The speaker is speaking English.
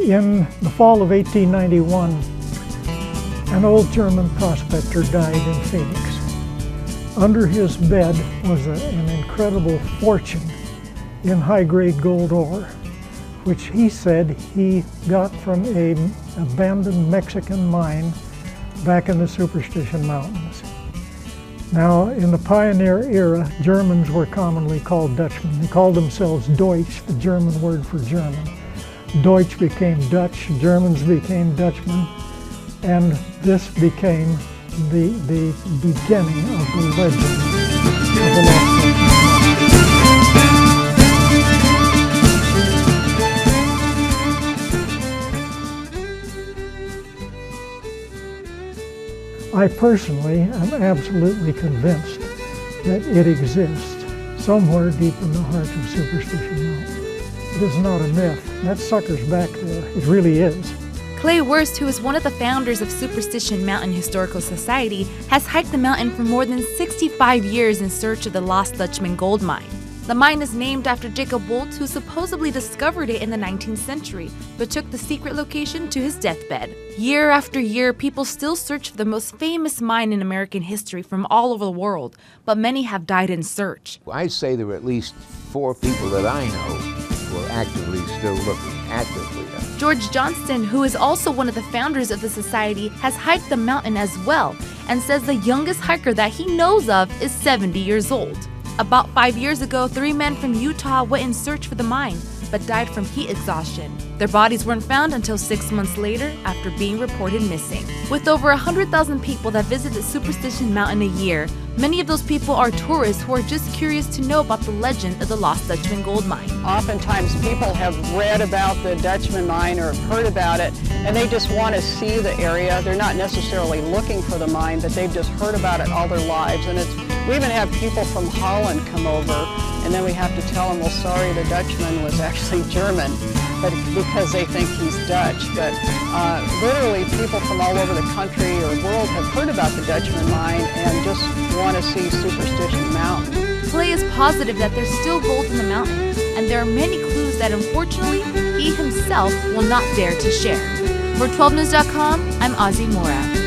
In the fall of 1891, an old German prospector died in Phoenix. Under his bed was an incredible fortune in high-grade gold ore, which he said he got from an abandoned Mexican mine back in the Superstition Mountains. Now, in the pioneer era, Germans were commonly called Dutchmen. They called themselves Deutsch, the German word for German. Deutsch became Dutch, Germans became Dutchmen, and this became the beginning of the legend of the Lost Dutchman. I personally am absolutely convinced that it exists somewhere deep in the heart of Superstition Mountain. It is not a myth. That sucker's back there. It really is. Clay Wurst, who is one of the founders of Superstition Mountain Historical Society, has hiked the mountain for more than 65 years in search of the Lost Dutchman Gold Mine. The mine is named after Jacob Waltz, who supposedly discovered it in the 19th century, but took the secret location to his deathbed. Year after year, people still search for the most famous mine in American history from all over the world, but many have died in search. I'd say there were at least 4 people that I know who are actively still looking, George Johnston, who is also one of the founders of the society, has hiked the mountain as well, and says the youngest hiker that he knows of is 70 years old. About 5 years ago, 3 men from Utah went in search for the mine, but died from heat exhaustion. Their bodies weren't found until 6 months later after being reported missing. With over 100,000 people that visit the Superstition Mountain a year, many of those people are tourists who are just curious to know about the legend of the Lost Dutchman Gold Mine. Oftentimes people have read about the Dutchman Mine or have heard about it, and they just want to see the area. They're not necessarily looking for the mine, but they've just heard about it all their lives. And we even have people from Holland come over, and then we have to tell them, well, sorry, the Dutchman was actually German, but because they think he's Dutch. But literally people from all over the country or world have heard about the Dutchman Mine and just want to see Superstition Mountain. Clay is positive that there's still gold in the mountain, and there are many clues that unfortunately he himself will not dare to share. For 12news.com, I'm Ozzie Mora.